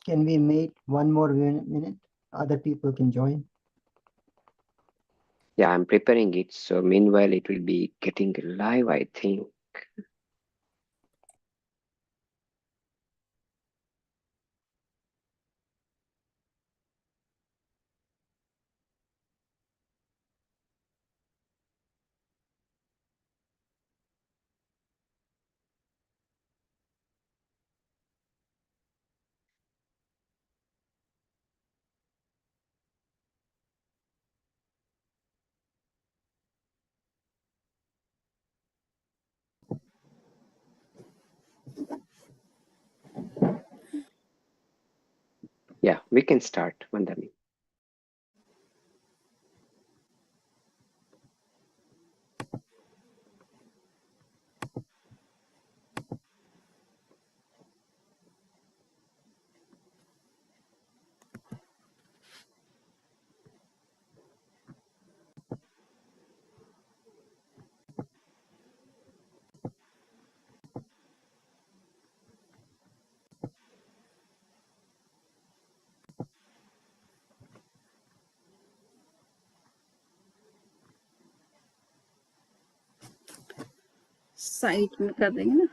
Can we make one more minute? Other people can join. Yeah, I'm preparing it. So meanwhile, it will be getting live, I think. Yeah, we can start, Mandami. Side में कर देंगे ना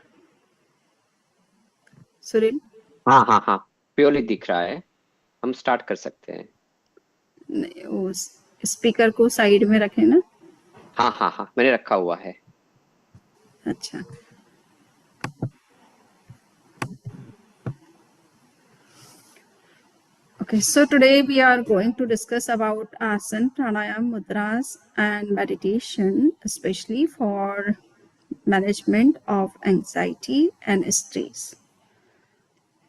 सुरेन? हाँ, purely दिख रहा है, हम start कर सकते हैं। नहीं, वो स्पीकर को साइड में रखें ना। हाँ, मैंने रखा हुआ है। अच्छा, okay, so today we are going to discuss about asana, pranayama, mudras and meditation, especially for management of anxiety and stress.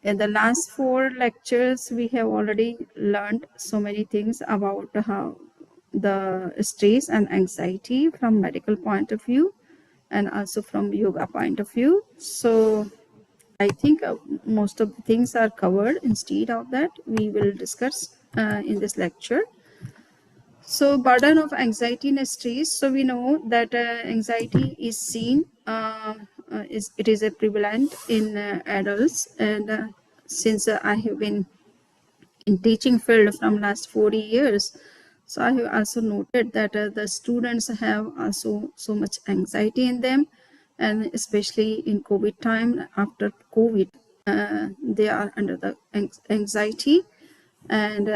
In the last 4 lectures, we have already learned so many things about how the stress and anxiety from medical point of view and also from yoga point of view. So I think most of the things are covered. Instead of that, we will discuss in this lecture. So burden of anxiety and stress. So we know that anxiety is seen, it is a prevalent in adults. And since I have been in teaching field from last 40 years, so I have also noted that the students have also so much anxiety in them, and especially in COVID time, after COVID, they are under the anxiety, and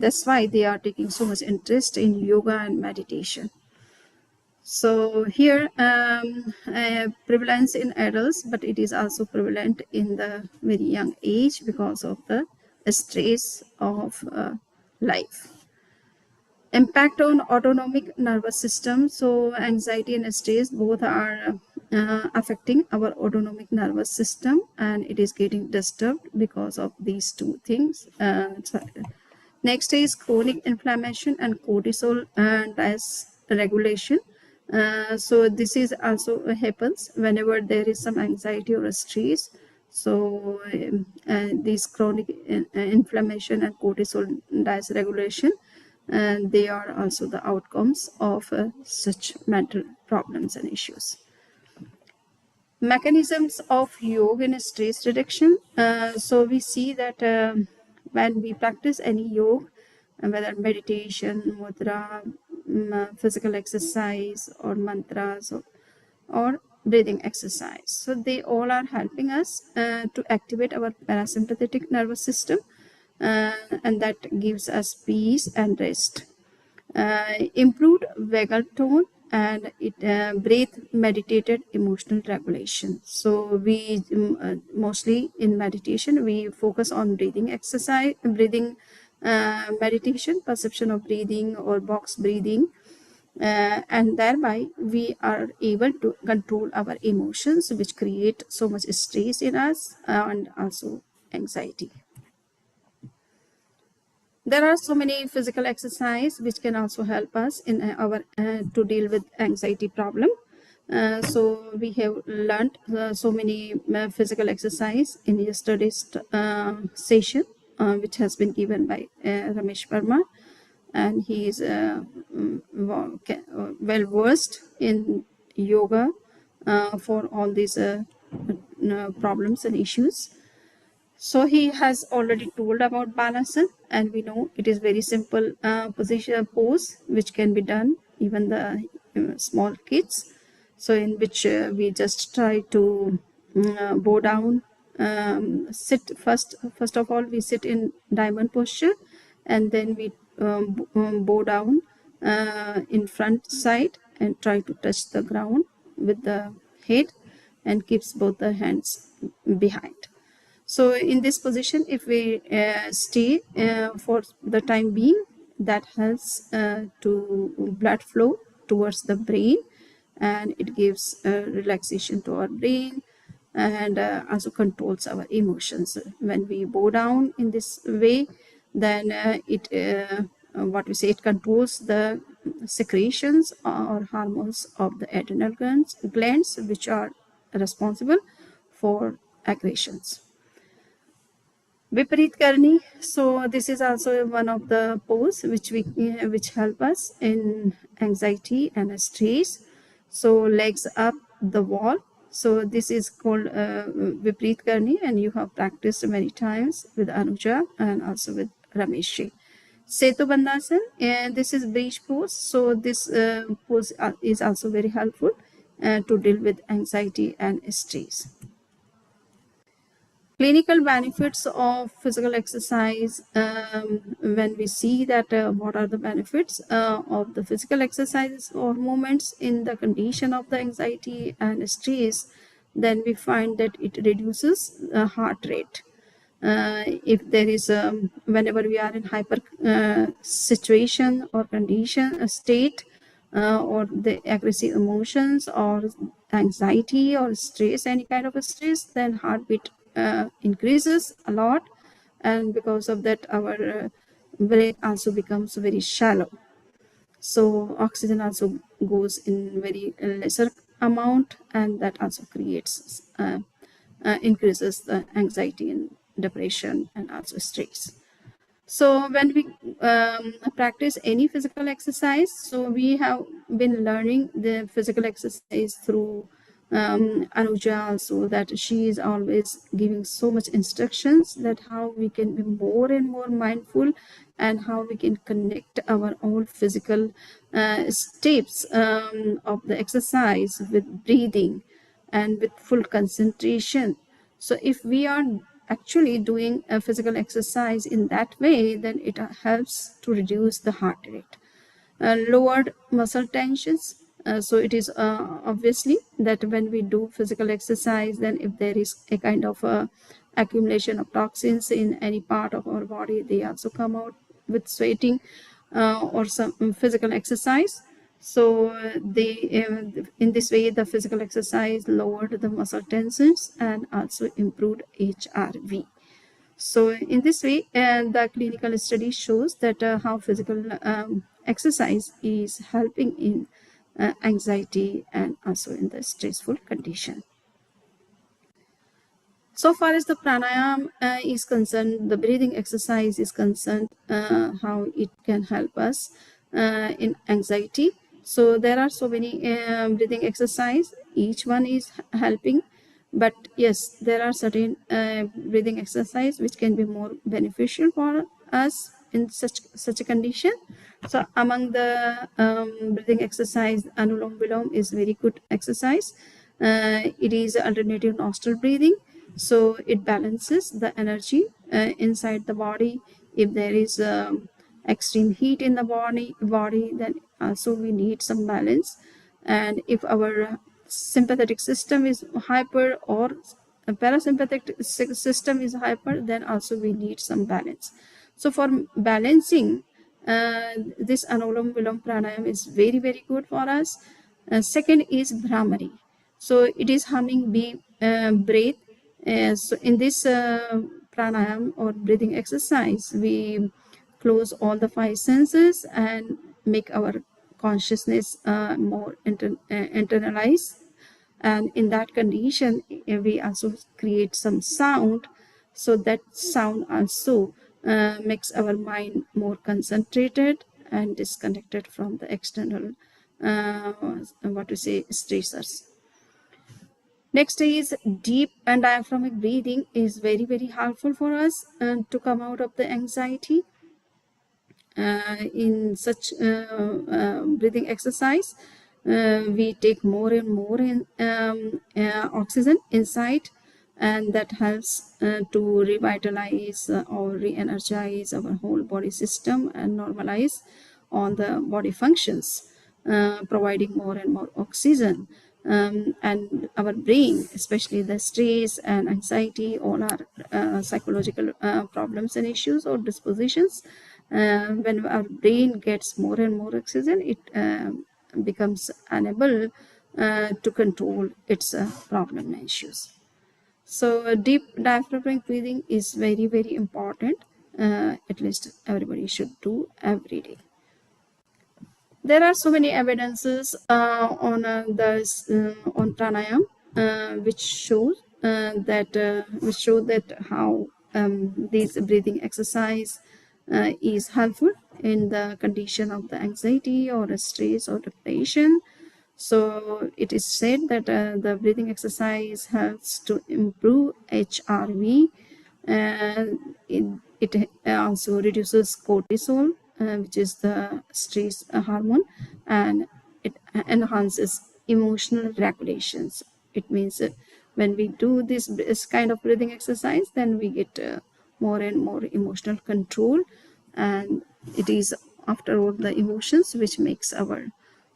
that's why they are taking so much interest in yoga and meditation. So here, prevalence in adults, but it is also prevalent in the very young age because of the stress of life. Impact on autonomic nervous system. So anxiety and stress both are affecting our autonomic nervous system, and it is getting disturbed because of these two things. Next is chronic inflammation and cortisol dysregulation. So this is also happens whenever there is some anxiety or stress. So this chronic inflammation and cortisol dysregulation, and they are also the outcomes of such mental problems and issues. Mechanisms of yoga and stress reduction. So we see that when we practice any yoga, whether meditation, mudra, physical exercise, or mantras, or breathing exercise, so they all are helping us to activate our parasympathetic nervous system, and that gives us peace and rest. Improved vagal tone, and it breath meditated emotional regulation. So we mostly in meditation we focus on breathing exercise, breathing meditation, perception of breathing or box breathing, and thereby we are able to control our emotions, which create so much stress in us and also anxiety. There are so many physical exercise which can also help us in our to deal with anxiety problem. So we have learned so many physical exercise in yesterday's session, which has been given by Ramesh Verma, and he is well versed in yoga for all these problems and issues. So he has already told about Balasana, and we know it is very simple position pose which can be done even the small kids. So in which we just try to bow down, sit first of all we sit in diamond posture, and then we bow down in front side and try to touch the ground with the head, and keeps both the hands behind. So in this position, if we stay for the time being, that helps to blood flow towards the brain, and it gives relaxation to our brain, and also controls our emotions. When we bow down in this way, then it controls the secretions or hormones of the adrenal glands, which are responsible for aggressions. Viparit Karani. So this is also one of the pose which help us in anxiety and stress. So legs up the wall. So this is called Viparit Karani, and you have practiced many times with Anuja and also with Ramesh. Setu Bandhasana, and this is bridge pose. So this pose is also very helpful to deal with anxiety and stress. Clinical benefits of physical exercise. When we see that what are the benefits of the physical exercises or movements in the condition of the anxiety and stress, then we find that it reduces heart rate. If there is whenever we are in hyper situation or condition state, or the aggressive emotions or anxiety or stress, any kind of a stress, then heartbeat increases a lot, and because of that our brain also becomes very shallow. So oxygen also goes in very lesser amount, and that also creates increases the anxiety and depression and also stress. So when we practice any physical exercise, so we have been learning the physical exercise through Anuja also, that she is always giving so much instructions that how we can be more and more mindful, and how we can connect our own physical steps of the exercise with breathing and with full concentration. So if we are actually doing a physical exercise in that way, then it helps to reduce the heart rate. Lowered muscle tensions. So it is obviously that when we do physical exercise, then if there is a kind of accumulation of toxins in any part of our body, they also come out with sweating or some physical exercise. So in this way, the physical exercise lowered the muscle tensions and also improved HRV. So in this way, the clinical study shows that how physical exercise is helping in anxiety and also in the stressful condition. So far as the pranayama is concerned, the breathing exercise is concerned, how it can help us in anxiety. So there are so many breathing exercise, each one is helping, but yes, there are certain breathing exercise which can be more beneficial for us in such a condition. So among the breathing exercise, Anulom Vilom is very good exercise. It is alternative nostril breathing. So it balances the energy inside the body. If there is extreme heat in the body, then also we need some balance. And if our sympathetic system is hyper or a parasympathetic system is hyper, then also we need some balance. So for balancing, this Anulom Vilom Pranayama is very, very good for us. Second is Bhramari. So it is humming breath. So in this pranayama or breathing exercise, we close all the five senses and make our consciousness more internalized. And in that condition, we also create some sound. So that sound also makes our mind more concentrated and disconnected from the external stressors. Next is deep and diaphragmatic breathing is very, very helpful for us to come out of the anxiety. In such breathing exercise, we take more and more oxygen inside, and that helps to revitalize or re-energize our whole body system and normalize all the body functions, providing more and more oxygen. And our brain, especially the stress and anxiety, all are psychological problems and issues or dispositions. When our brain gets more and more oxygen, it becomes unable to control its problem and issues. So deep diaphragmatic breathing is very, very important. At least everybody should do every day. There are so many evidences on pranayama, which shows that how this breathing exercise is helpful in the condition of the anxiety or stress or depression. So it is said that the breathing exercise helps to improve HRV, and it also reduces cortisol, which is the stress hormone, and it enhances emotional regulations. It means when we do this kind of breathing exercise, then we get more and more emotional control, and it is after all the emotions which makes our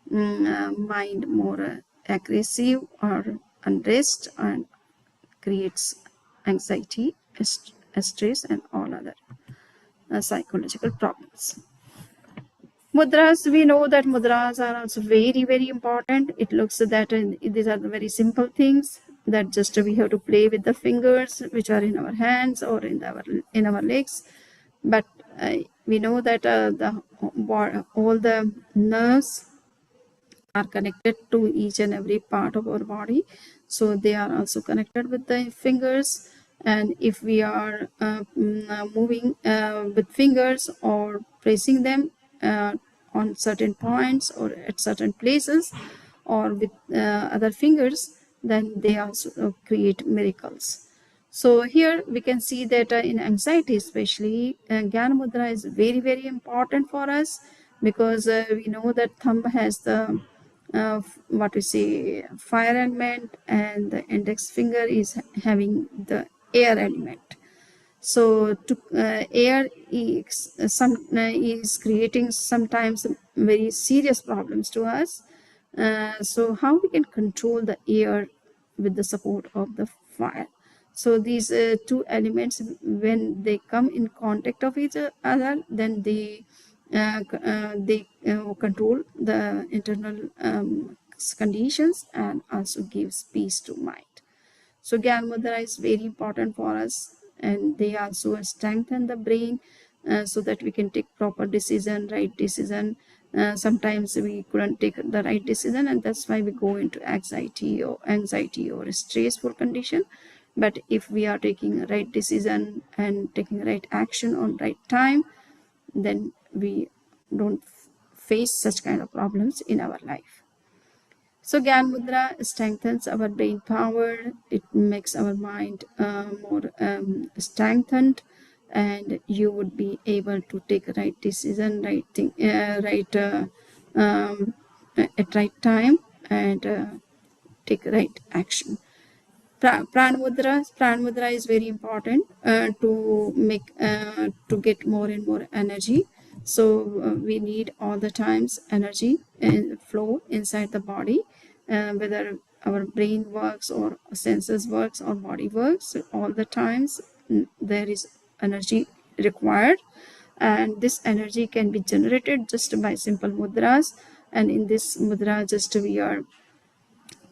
mind more aggressive or unrest, and creates anxiety, stress, and all other psychological problems. Mudras, we know that mudras are also very, very important. It looks that these are the very simple things that just we have to play with the fingers, which are in our hands or in our legs. But we know that all the nerves are connected to each and every part of our body, so they are also connected with the fingers. And if we are moving with fingers or pressing them on certain points or at certain places, or with other fingers, then they also create miracles. So here we can see that in anxiety especially, Jnana Mudra is very, very important for us, because we know that thumb has the what we say fire element, and the index finger is having the air element. So to air is creating sometimes very serious problems to us. So how we can control the air with the support of the fire? So these two elements, when they come in contact of each other, then they control the internal conditions and also gives peace to mind. So Gyan Mudra is very important for us, and they also strengthen the brain so that we can take proper decision, right decision. Sometimes we couldn't take the right decision, and that's why we go into anxiety or stressful condition. But if we are taking a right decision and taking right action on right time, then we don't face such kind of problems in our life. So Gyan Mudra strengthens our brain power. It makes our mind more strengthened, and you would be able to take right decision, right thing, at right time, and take right action. Pran mudra is very important to get more and more energy. So we need all the times energy and flow inside the body, whether our brain works or senses works or body works. So all the times there is energy required, and this energy can be generated just by simple mudras. And in this mudra, just we are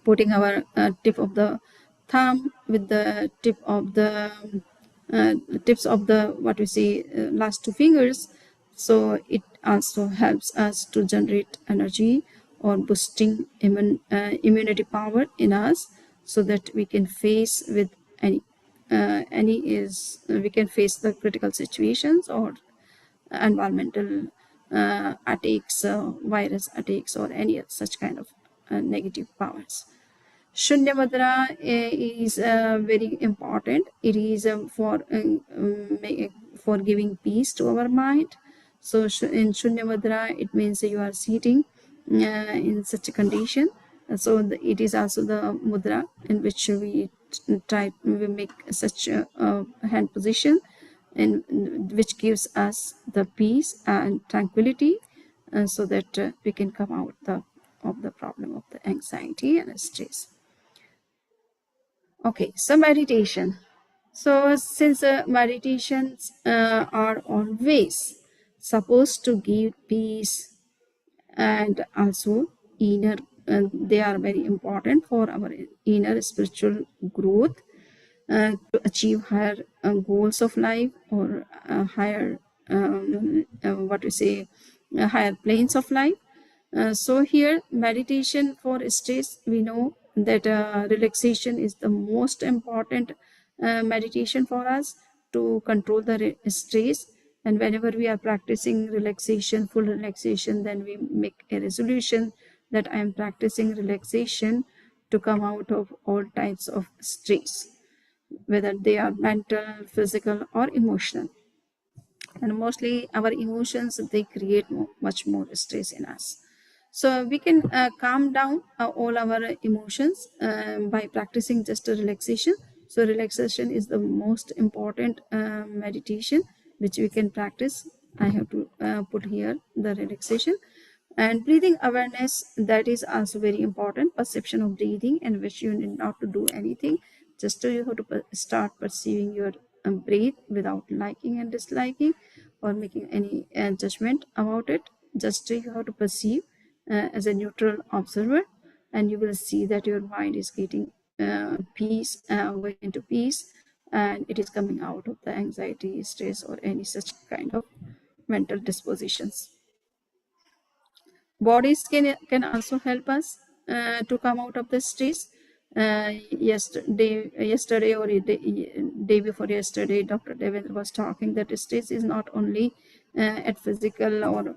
putting our tip of the thumb with the tips of the what we see last two fingers. So it also helps us to generate energy or boosting immunity power in us, so that we can face with we can face the critical situations or environmental attacks, virus attacks, or any such kind of negative powers. Shunya Mudra is very important. It is for giving peace to our mind. So in Shunya Mudra, it means you are sitting in such a condition. So it is also the mudra in which we make such a hand position, and which gives us the peace and tranquility, so that we can come out of the problem of the anxiety and stress. Okay, so meditation. So since meditations are always supposed to give peace and also inner, they are very important for our inner spiritual growth, to achieve higher goals of life, or higher what we say higher planes of life. So here meditation for stress, we know that relaxation is the most important meditation for us to control the stress. And whenever we are practicing relaxation, full relaxation, then we make a resolution that I am practicing relaxation to come out of all types of stress, whether they are mental, physical, or emotional. And mostly our emotions, they create much more stress in us. So we can calm down all our emotions by practicing just a relaxation. So relaxation is the most important meditation which we can practice. I have to put here the relaxation. And breathing awareness, that is also very important. Perception of breathing, in which you need not to do anything, just to you have to start perceiving your breath without liking and disliking or making any judgment about it. Just you have to perceive as a neutral observer, and you will see that your mind is getting peace, going into peace, and it is coming out of the anxiety, stress, or any such kind of mental dispositions. Bodies can also help us to come out of the stress. Yesterday or day before yesterday, Dr. Devendra was talking that stress is not only at physical or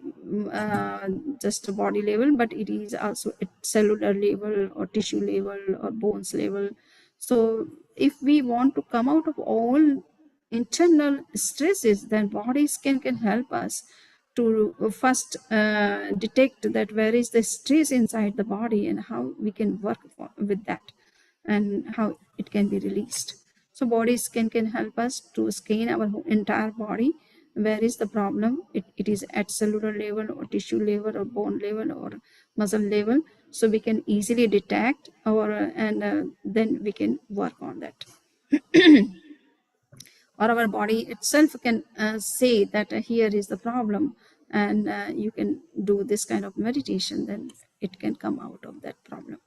just a body level, but it is also at cellular level or tissue level or bones level. So if we want to come out of all internal stresses, then bodies can help us to first detect that where is the stress inside the body and how we can work with that and how it can be released. So bodies can help us to scan our entire body. Where is the problem? It is at cellular level or tissue level or bone level or muscle level. So we can easily detect and then we can work on that. Or our body itself can say that here is the problem, and you can do this kind of meditation, then it can come out of that problem.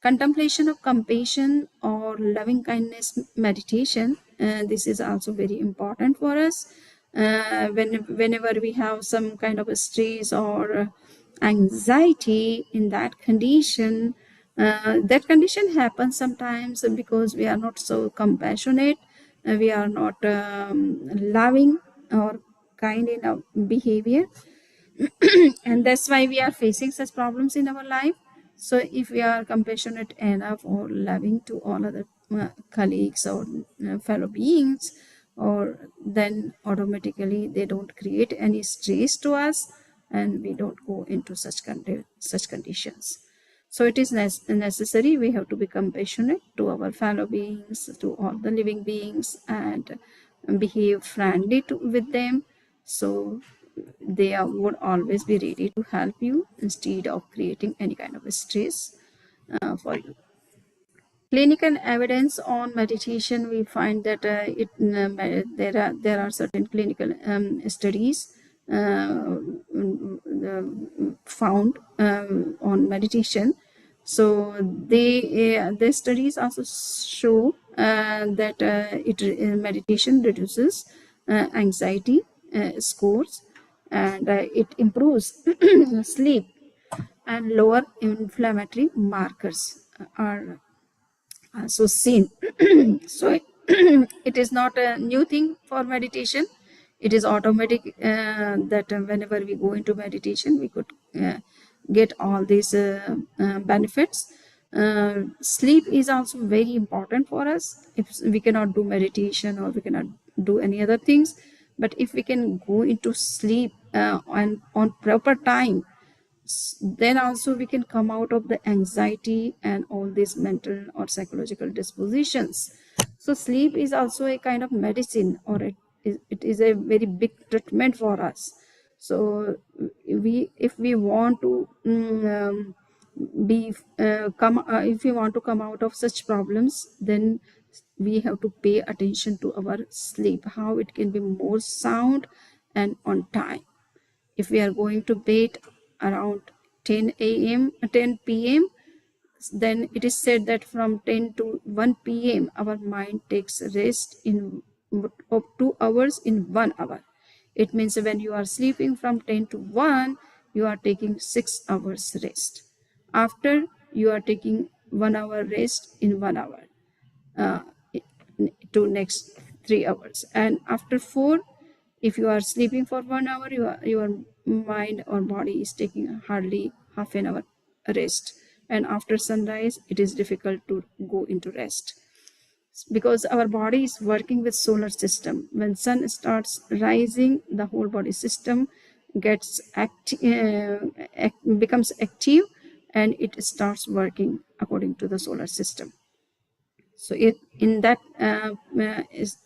Contemplation of compassion or loving kindness meditation, this is also very important for us. Whenever we have some kind of a stress or anxiety, in that condition happens sometimes because we are not so compassionate, we are not loving or kind in our behavior. And that's why we are facing such problems in our life. So if we are compassionate enough or loving to all other colleagues or fellow beings, or then automatically they don't create any stress to us, and we don't go into such conditions. So it is necessary, we have to be compassionate to our fellow beings, to all the living beings, and behave friendly with them. So they would always be ready to help you instead of creating any kind of stress for you. Clinical evidence on meditation, we find that there are certain clinical studies found on meditation. So the studies also show that meditation reduces anxiety scores, and it improves sleep, and lower inflammatory markers are also seen. So it is not a new thing for meditation. It is automatic that whenever we go into meditation, we could get all these benefits. Sleep is also very important for us. If we cannot do meditation or we cannot do any other things, but if we can go into sleep and on proper time, then also we can come out of the anxiety and all these mental or psychological dispositions. So sleep is also a kind of medicine, or it is a very big treatment for us. So if we want to if we want to come out of such problems, then we have to pay attention to our sleep, how it can be more sound and on time. If we are going to bed around 10 a.m. 10 p.m., then it is said that from 10 to 1 p.m. our mind takes rest in of 2 hours in 1 hour. It means when you are sleeping from 10 to 1, you are taking 6 hours rest. After, you are taking 1 hour rest in 1 hour uh, to next 3 hours. And after 4, if you are sleeping for 1 hour, your mind or body is taking hardly half an hour rest. And after sunrise, it is difficult to go into rest, because our body is working with solar system. When sun starts rising, the whole body system gets becomes active, and it starts working according to the solar system. So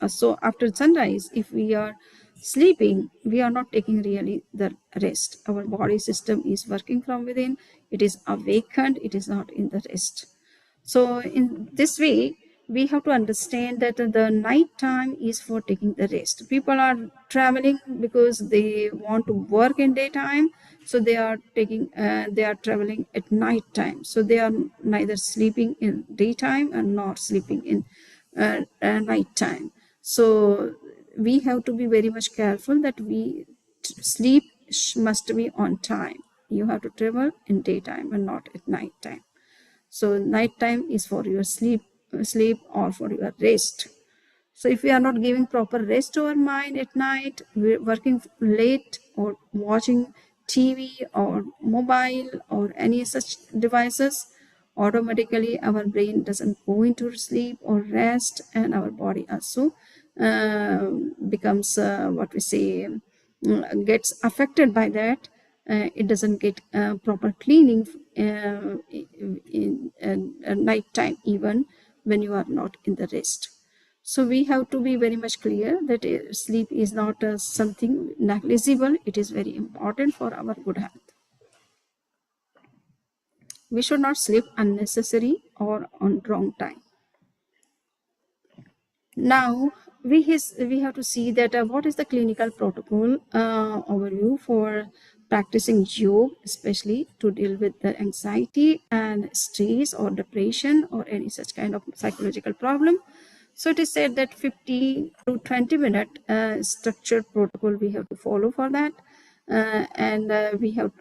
so after sunrise, if we are sleeping, we are not taking really the rest. Our body system is working from within, it is awakened, it is not in the rest. So in this way, we have to understand that the night time is for taking the rest. People are traveling because they want to work in daytime, so they are traveling at night time. So they are neither sleeping in daytime and nor sleeping in night time. So we have to be very much careful that sleep must be on time. You have to travel in daytime and not at night time. So night time is for your sleep or for your rest. So if we are not giving proper rest to our mind at night, we're working late or watching TV or mobile or any such devices, automatically our brain doesn't go into sleep or rest, and our body also becomes gets affected by that. It doesn't get proper cleaning in night time, even when you are not in the rest. So we have to be very much clear that sleep is not something negligible. It is very important for our good health. We should not sleep unnecessary or on wrong time. Now we have to see that what is the clinical protocol overview for practicing yoga, especially to deal with the anxiety and stress or depression or any such kind of psychological problem. So it is said that 15 to 20 minute structured protocol we have to follow for that, and we have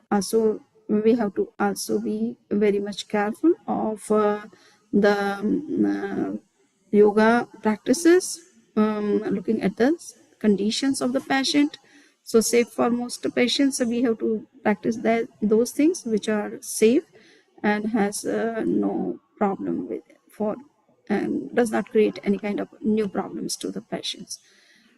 to also be very much careful of the yoga practices, looking at the conditions of the patient. So safe for most patients, we have to practice those things which are safe and has no problem with and does not create any kind of new problems to the patients.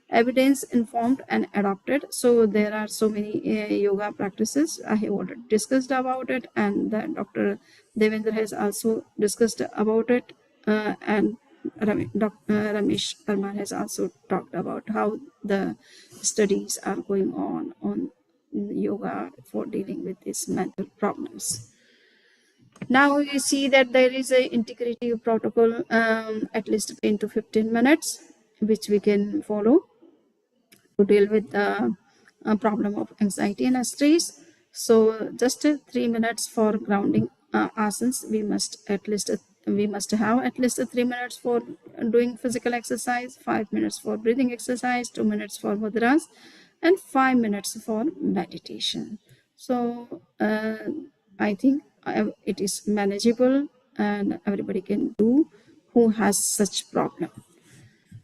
Evidence informed and adopted. So there are so many yoga practices. I have already discussed about it, and Dr. Devendra has also discussed about it, and Ramesh Parmar has also talked about how the studies are going on yoga for dealing with these mental problems. Now you see that there is an integrative protocol, at least 10 to 15 minutes, which we can follow to deal with the problem of anxiety and stress. So just 3 minutes for grounding asanas. We must have at least 3 minutes for doing physical exercise, 5 minutes for breathing exercise, 2 minutes for mudras, and 5 minutes for meditation. So I think it is manageable and everybody can do who has such problem.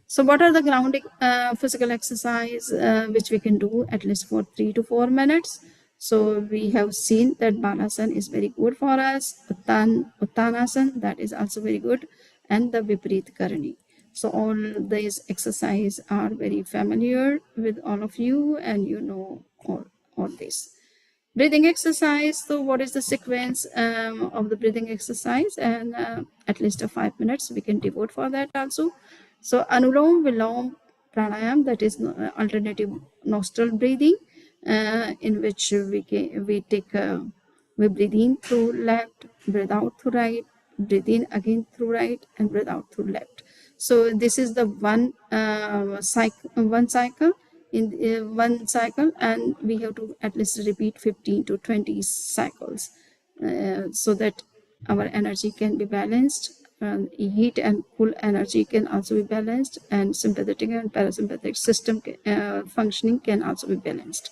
So what are the grounding physical exercise which we can do at least for 3 to 4 minutes? So we have seen that Balasana is very good for us. Uttanasana, that is also very good, and the Viparit Karani. So all these exercises are very familiar with all of you, and you know all this. Breathing exercise. So what is the sequence of the breathing exercise? And at least 5 minutes we can devote for that also. So Anulom Vilom Pranayama, that is alternative nostril breathing, in which we breathe in through left, breathe out through right, breathe in again through right, and breathe out through left. So this is the one cycle in one cycle, and we have to at least repeat 15 to 20 cycles, so that our energy can be balanced. Heat and cool energy can also be balanced, and sympathetic and parasympathetic system functioning can also be balanced,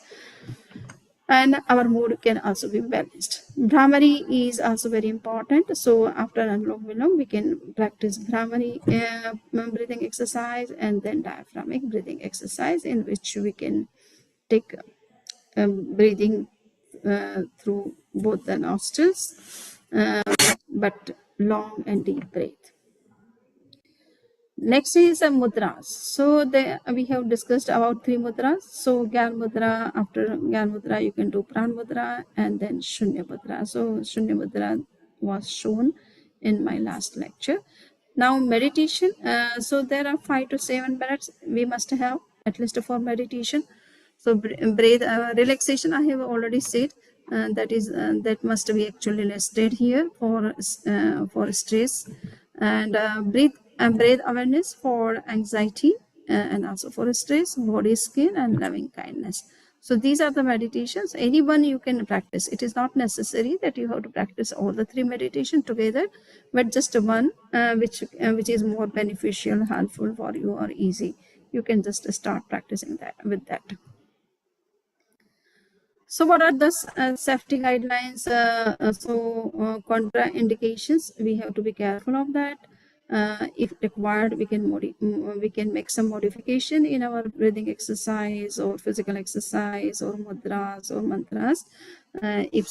and our mood can also be balanced. Bhramari is also very important. So after Anulom Vilom, we can practice Bhramari breathing exercise, and then diaphragmatic breathing exercise, in which we can take breathing through both the nostrils, but long and deep breath. Next is mudras. So we have discussed about 3 mudras. So Gyan Mudra, after Gyan Mudra, you can do Pran Mudra, and then Shunya Mudra. So Shunya Mudra was shown in my last lecture. Now meditation. So there are 5 to 7 minutes we must have at least for meditation. So breath relaxation, I have already said. That must be actually listed here for stress, and breath awareness for anxiety, and also for stress, body, skin, and loving kindness. So these are the meditations. Anyone you can practice. It is not necessary that you have to practice all the 3 meditation together, but just one which is more beneficial, helpful for you, or easy. You can just start practicing that with that. So what are the safety guidelines? Contraindications, we have to be careful of that. If required, we can make some modification in our breathing exercise or physical exercise or mudras or mantras. If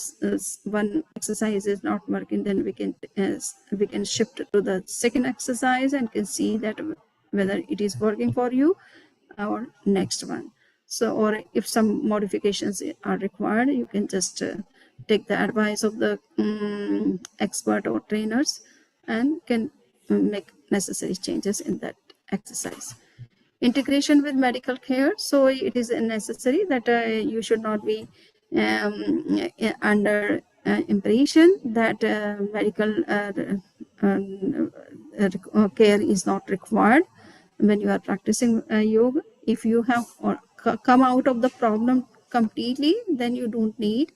one exercise is not working, then we can shift to the second exercise and can see that whether it is working for you or next one. So, or if some modifications are required, you can just take the advice of the expert or trainers, and can make necessary changes in that exercise. Integration with medical care. So it is necessary that you should not be under impression that medical care is not required when you are practicing yoga. If you have come out of the problem completely, then you don't need.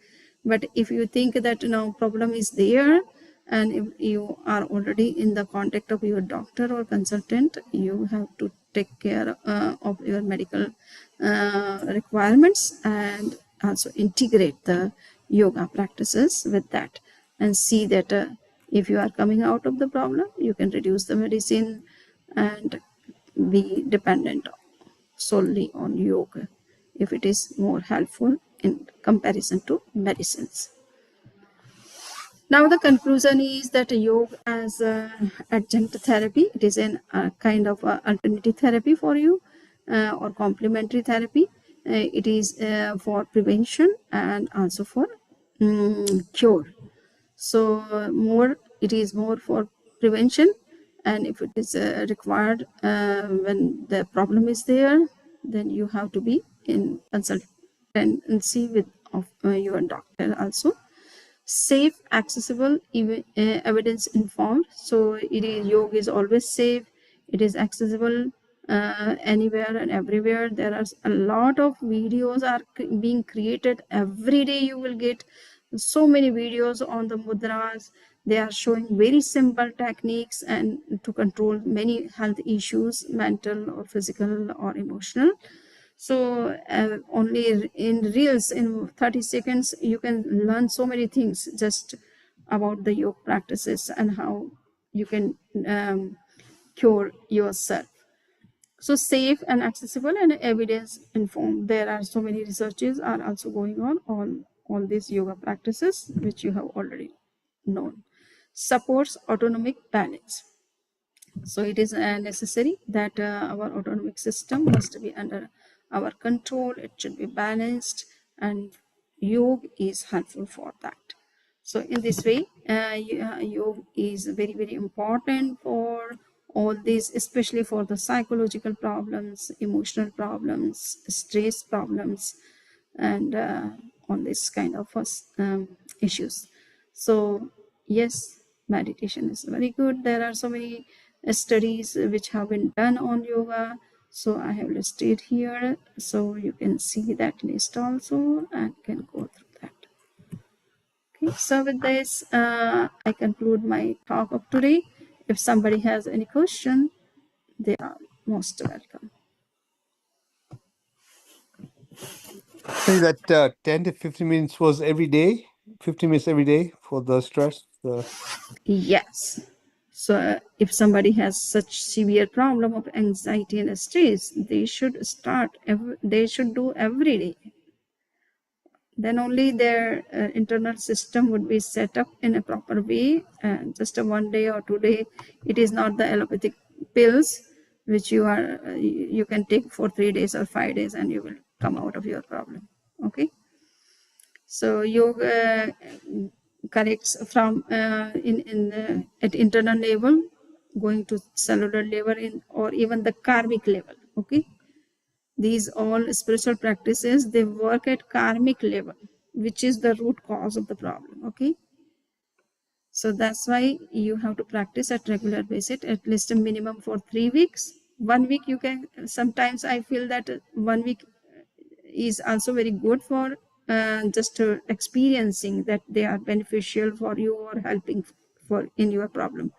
But if you think that problem is there, and if you are already in the contact of your doctor or consultant, you have to take care of your medical requirements, and also integrate the yoga practices with that, and see that if you are coming out of the problem, you can reduce the medicine and be dependent solely on yoga if it is more helpful in comparison to medicines. Now the conclusion is that yoga as adjunct therapy, it is a kind of alternative therapy for you, or complementary therapy. It is for prevention and also for cure. So it is more for prevention, and if it is required when the problem is there, then you have to be in consultancy with your doctor also. Safe, accessible, evidence informed. So yoga is always safe, it is accessible anywhere and everywhere. There are a lot of videos are being created every day. You will get so many videos on the mudras. They are showing very simple techniques and to control many health issues, mental or physical or emotional. So only in reels, in 30 seconds, you can learn so many things just about the yoga practices and how you can cure yourself. So safe and accessible and evidence informed. There are so many researches are also going on all these yoga practices, which you have already known. Supports autonomic balance. So it is necessary that our autonomic system must be under our control. It should be balanced, and yoga is helpful for that. So in this way, yoga is very, very important for all these, especially for the psychological problems, emotional problems, stress problems, and all this kind of issues. So yes, meditation is very good. There are so many studies which have been done on yoga, so I have listed here, so you can see that list also and can go through that. Okay, so with this I conclude my talk of today. If somebody has any question, they are most welcome. Say that 10 to 15 minutes was every day, 15 minutes every day for the stress. Yes. So if somebody has such severe problem of anxiety and stress, they should they should do every day. Then only their internal system would be set up in a proper way. And just a 1 day or 2 day, it is not the allopathic pills which you can take for 3 days or 5 days and you will come out of your problem. Okay. So yoga corrects from at internal level, going to cellular level, or even the karmic level. Okay, these all spiritual practices, they work at karmic level, which is the root cause of the problem. Okay, so that's why you have to practice at regular basis, at least a minimum for 3 weeks. 1 week you can, sometimes I feel that 1 week is also very good for just experiencing that they are beneficial for you or helping for in your problem.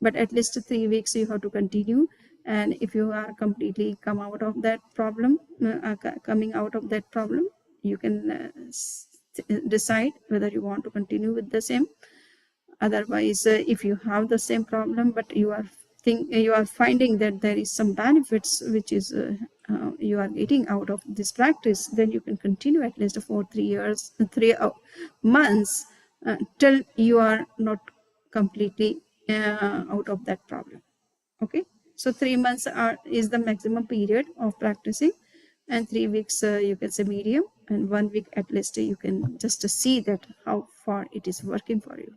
But at least 3 weeks you have to continue, and if you are completely coming out of that problem, you can decide whether you want to continue with the same. Otherwise, if you have the same problem but you are finding that there is some benefits which is you are getting out of this practice, then you can continue at least for 3 months till you are not completely out of that problem. Okay, so 3 months is the maximum period of practicing, and 3 weeks you can say medium, and 1 week at least you can just see that how far it is working for you.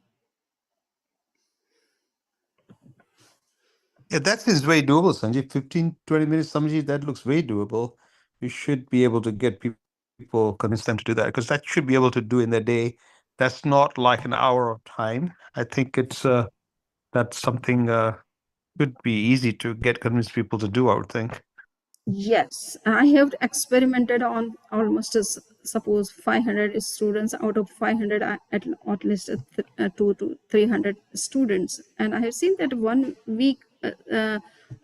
Yeah, that is very doable, Sanjeev. 15, 20 minutes, Sanjeev, that looks very doable. You should be able to get people, convince them to do that, because that should be able to do in their day. That's not like an hour of time. I think it's that's something could be easy to convince people to do, I would think. Yes, I have experimented on almost suppose 500 students out of 500 at least 200 to 300 students, and I have seen that 1 week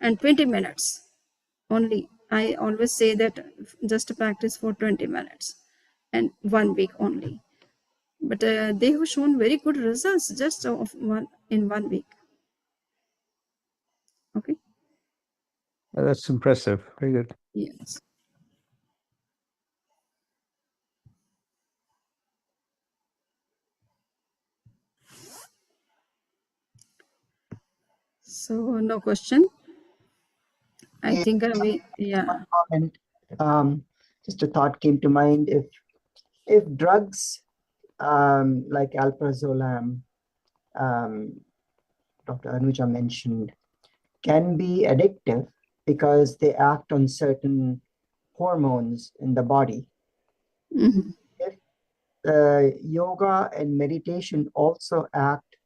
and 20 minutes only. I always say that just practice for 20 minutes and 1 week only, but they have shown very good results just in 1 week. Okay. That's impressive. Very good. Yes. So no question. I think yeah. Comment. Just a thought came to mind. If drugs like alprazolam, Dr. Anuja mentioned, can be addictive because they act on certain hormones in the body. Mm-hmm. If yoga and meditation also act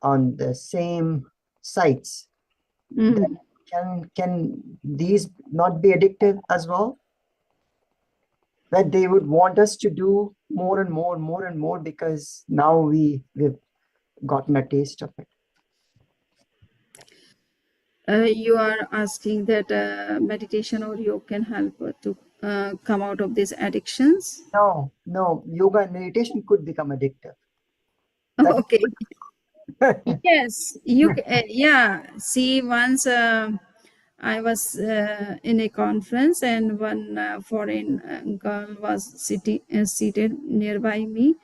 on the same sites, then can these not be addictive as well? That they would want us to do more and more and more and more because now we've gotten a taste of it. You are asking that meditation or yoga can help to come out of these addictions? No, yoga and meditation could become addictive. Okay. Yes, you yeah. See, once I was in a conference, and one foreign girl was seated nearby me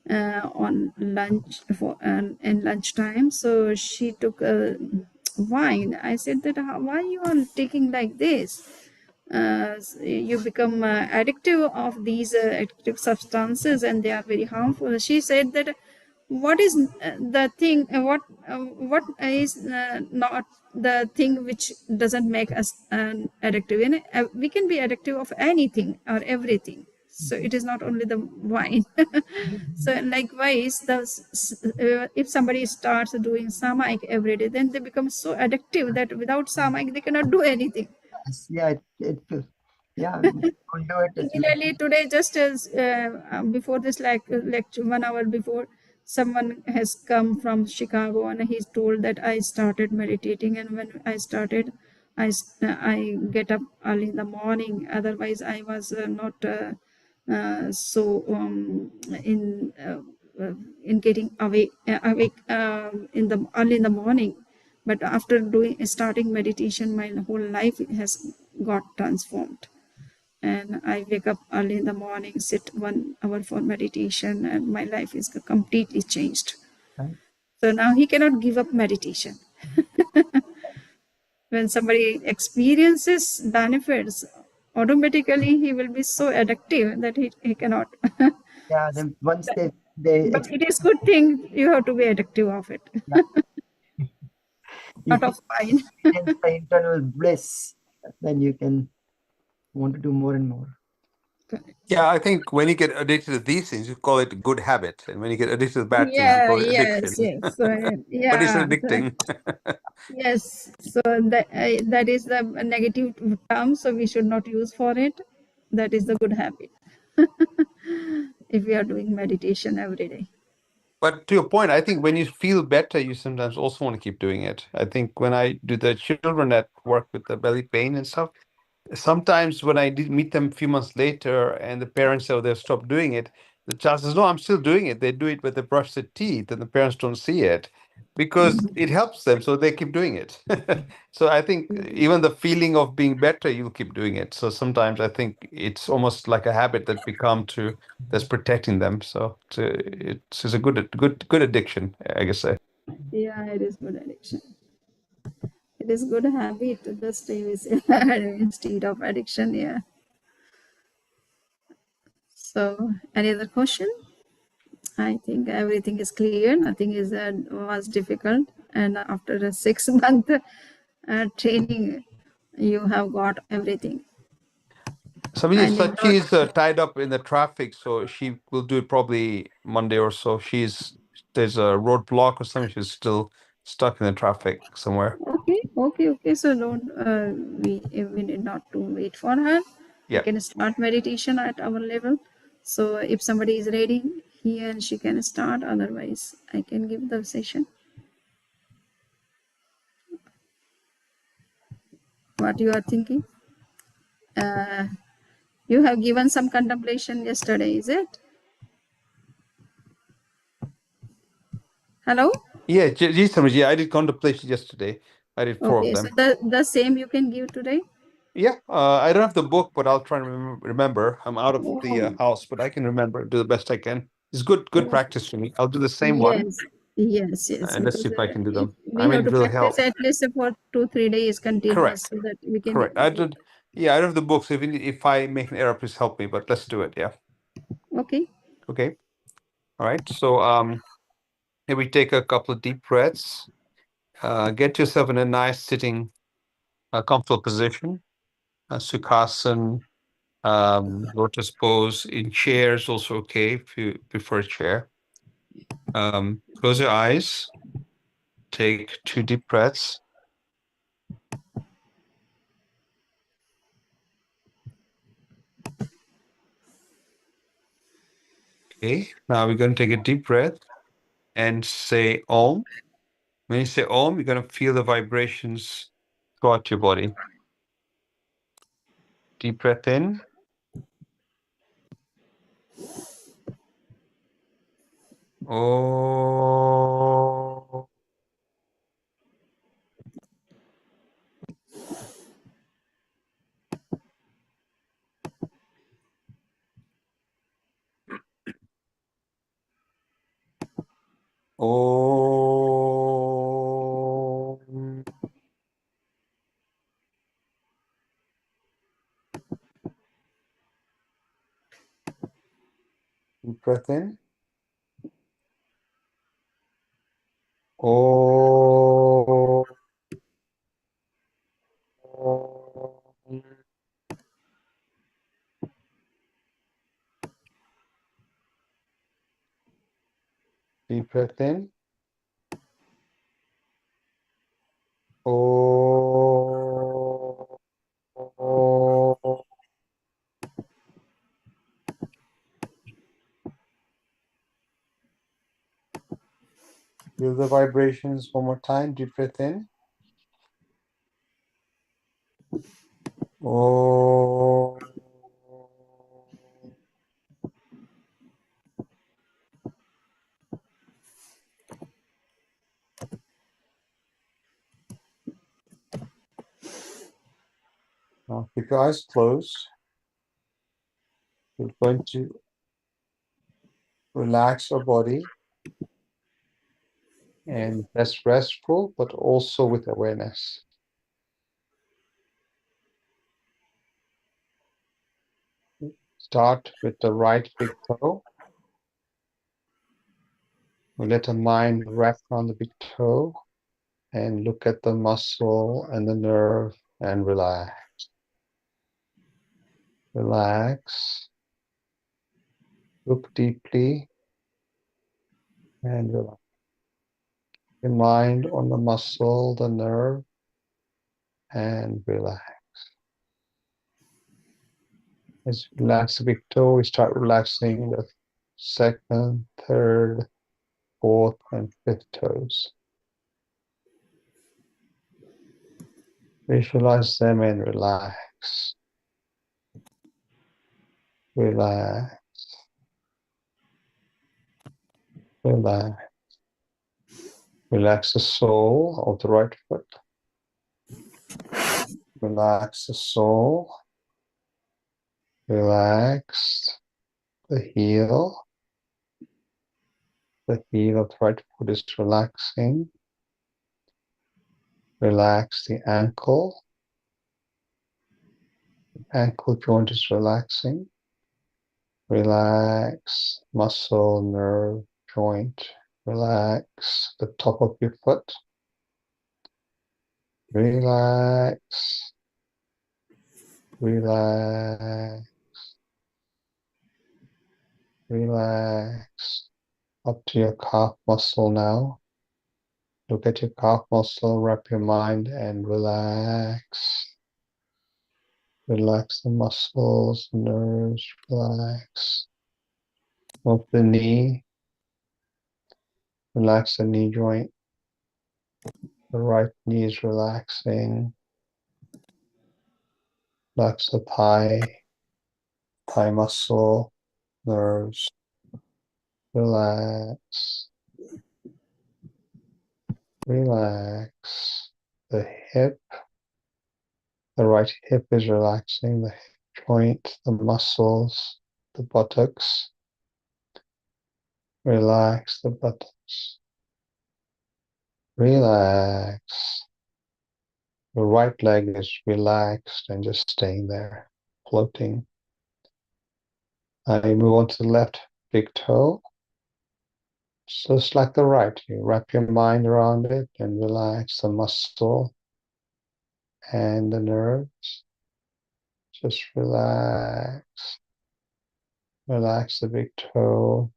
on lunch in lunchtime. So she took a wine. I said that, why you are taking like this? You become addictive of these addictive substances, and they are very harmful. She said that, what is the thing, what is not the thing which doesn't make us addictive? And we can be addictive of anything or everything, so it is not only the wine. So likewise, if somebody starts doing samayik every day, then they become so addictive that without samayik they cannot do anything. Yes, yeah, yeah, don't do it. It's like, Similarly, today, just as before this lecture, 1 hour before, someone has come from Chicago, and he's told that I started meditating, and when I started, I get up early in the morning. Otherwise, I was not so in getting awake in the early in the morning. But after starting meditation, my whole life has got transformed, and I wake up early in the morning, sit 1 hour for meditation, and my life is completely changed. right? So now he cannot give up meditation. When somebody experiences benefits, automatically he will be so addictive that he cannot. Yeah, then once they But it is good thing you have to be addictive of it, yeah, you out of fine. experience the internal bliss, then you can want to do more and more. Yeah, I think when you get addicted to these things, you call it a good habit, and when you get addicted to bad things, you Yeah, call it addiction. yes, yes. So, But it's yeah. addicting. Yes, so that is the negative term, so we should not use for it. That is the good habit. If we are doing meditation every day. But to your point, I think when you feel better, you sometimes also want to keep doing it. I think when I do the children that work with the belly pain and stuff, sometimes when I did meet them a few months later and the parents say, oh, they've stopped doing it, the child says, no, I'm still doing it. They do it with they brush their teeth and the parents don't see it because it helps them. So they keep doing it. So I think even the feeling of being better, you'll keep doing it. So sometimes I think it's almost like a habit that become to that's protecting them. So it's a good addiction, I guess. Yeah, it is good addiction. It is good habit. The stay with instead of addiction. Yeah. So, any other question? I think everything is clear. Nothing is was difficult. And after a 6 month training, you have got everything. Samini, And in Sachi is tied up in the traffic, so she will do it probably Monday or so. There's a roadblock or something. She's still stuck in the traffic somewhere. okay. So don't we need not to wait for her. We Yeah. can start meditation at our level. So if somebody is ready, he and she can start. Otherwise, I can give the session. What you are thinking? You have given some contemplation yesterday, is it? Hello. Yeah, Samiji, I did contemplation yesterday. I did 4 of Okay, so them. the same you can give today. Yeah, I don't have the book, but I'll try and remember. I'm out of the house, but I can remember, do the best I can. It's good practice for me. I'll do the same one, Yes, and let's because see if I can do them. we I mean, have it to will practice help. at least for 2-3 days continuous, Correct. so that we can. Correct. I don't have the books. If I make an error, please help me, but let's do it. Yeah. Okay. Okay. All right. So here we take a couple of deep breaths. Get yourself in a nice sitting, comfortable position. Sukhasana, lotus pose in chairs also okay if you prefer a chair. Close your eyes. Take 2 deep breaths. Okay. Now we're going to take a deep breath and say Om. When you say Om, you're going to feel the vibrations throughout your body. Deep breath in. Oh. Om. Deep breath in. Om. Deep breath in. Om. Feel the vibrations one more time. Deep breath in. Om. Now keep your eyes closed. We're going to relax our body, and that's restful, but also with awareness. Start with the right big toe. We let the mind wrap around the big toe and look at the muscle and the nerve and relax. Relax. Look deeply and relax. Your mind on the muscle, the nerve, and relax. As you relax the big toe, we start relaxing the second, third, fourth, and fifth toes. Visualize them and relax. Relax. Relax. Relax the sole of the right foot. Relax the sole. Relax the heel. The heel of the right foot is relaxing. Relax the ankle. The ankle joint is relaxing. Relax muscle, nerve, joint. Relax the top of your foot. Relax. Relax. Relax. Up to your calf muscle now. Look at your calf muscle, wrap your mind and relax. Relax the muscles, nerves, relax. Move the knee. Relax the knee joint. The right knee is relaxing. Relax the thigh muscle, nerves. Relax. Relax. The hip. The right hip is relaxing. The hip joint, the muscles, the buttocks. Relax the buttocks. Relax. The right leg is relaxed and just staying there, floating. You move on to the left big toe. Just like the right, you wrap your mind around it and relax the muscle and the nerves. Just relax. Relax the big toe.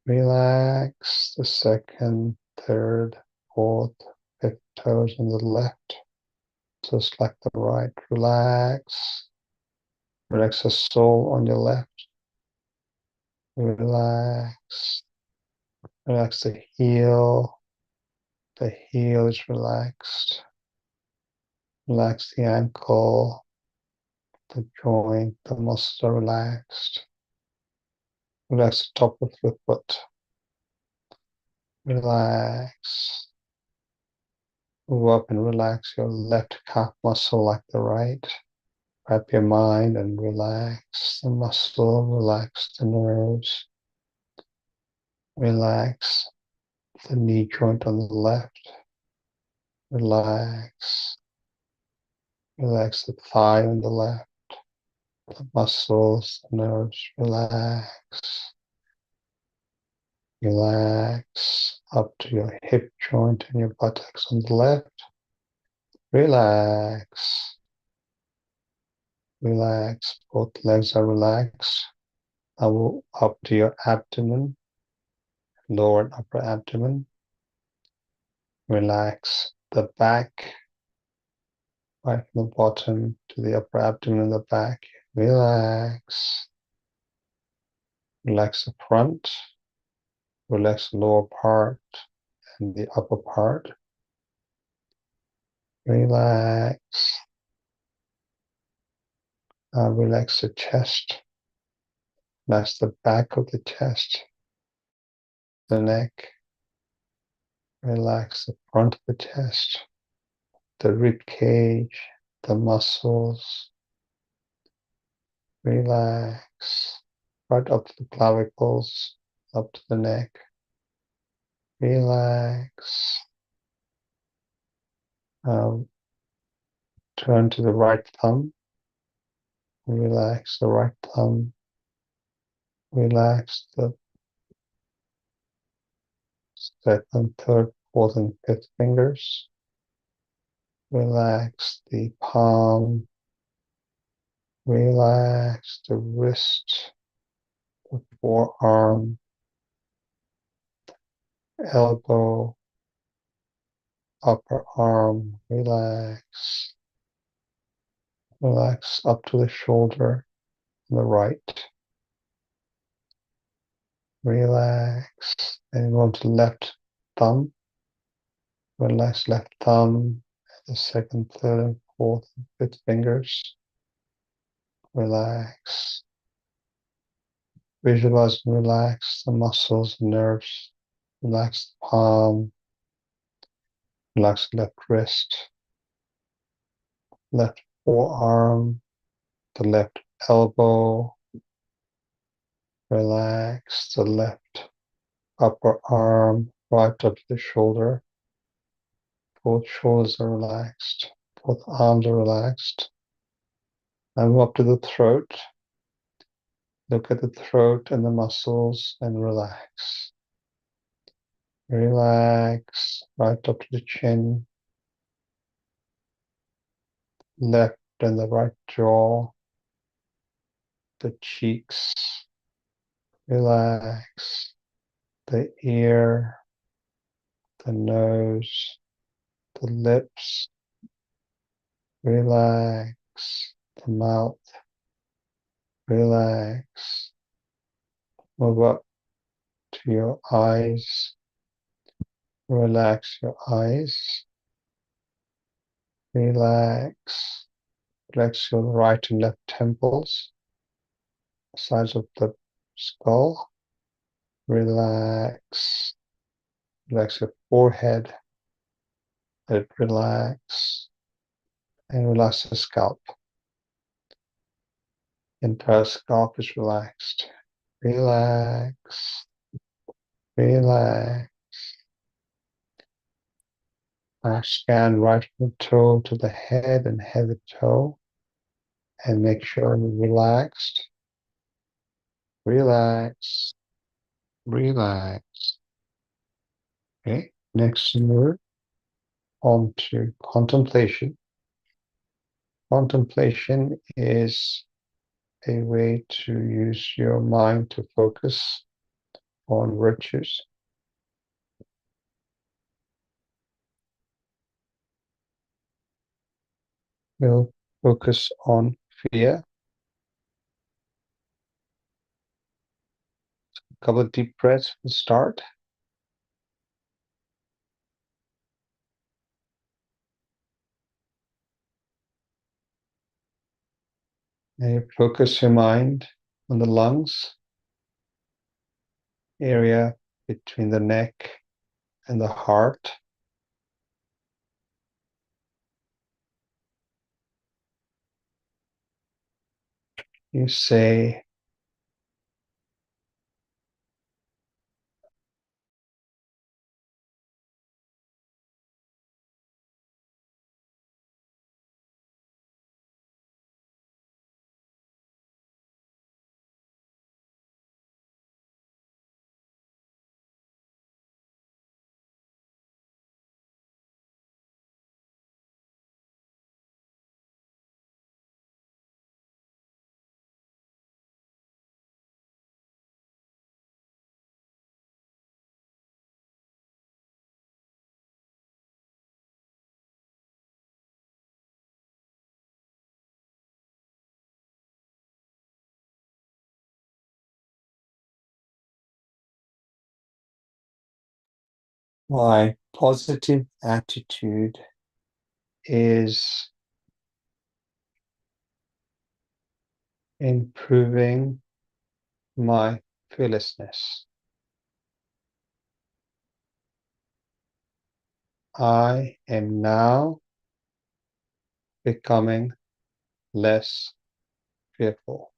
Relax the second, third, fourth, fifth toes on the left. Just like the right. Relax. Relax the sole on your left. Relax. Relax the heel. The heel is relaxed. Relax the ankle. The joint, the muscles are relaxed. Relax the top of the foot. Relax. Move up and relax your left calf muscle like the right. Wrap your mind and relax the muscle, relax the nerves. Relax the knee joint on the left. Relax. Relax the thigh on the left. The muscles, the nerves. Relax. Relax up to your hip joint and your buttocks on the left. Relax. Relax. Both legs are relaxed. Now up to your abdomen, lower and upper abdomen. Relax the back, right from the bottom to the upper abdomen and the back. Relax. Relax the front. Relax the lower part and the upper part. Relax. Relax the chest. Relax the back of the chest, the neck. Relax the front of the chest, the rib cage, the muscles. Relax. Right up to the clavicles, up to the neck. Relax. Turn to the right thumb. Relax the right thumb. Relax the second, third, fourth, and fifth fingers. Relax the palm. Relax the wrist, the forearm, elbow, upper arm. Relax. Relax up to the shoulder on the right. Relax. And go to left thumb. Relax left thumb, the second, third, and fourth, and fifth fingers. Relax. Visualize and relax the muscles and nerves. Relax the palm. Relax the left wrist. Left forearm. The left elbow. Relax the left upper arm right up to the shoulder. Both shoulders are relaxed. Both arms are relaxed. And go up to the throat. Look at the throat and the muscles and relax. Relax right up to the chin. Left and the right jaw. The cheeks. Relax. The ear. The nose. The lips. Relax. The mouth. Relax. Move up to your eyes. Relax your eyes. Relax. Relax your right and left temples. Sides of the skull. Relax. Relax your forehead. Let it relax. And relax the scalp. Entire scalp is relaxed. Relax. Relax. Now scan right from the toe to the head and head to toe. And make sure you're relaxed. Relax. Relax. Okay. Next move on to contemplation. Contemplation is a way to use your mind to focus on virtues. We'll focus on fear. A couple of deep breaths will start. And you focus your mind on the lungs, area between the neck and the heart. You say, My positive attitude is improving my fearlessness. I am now becoming less fearful.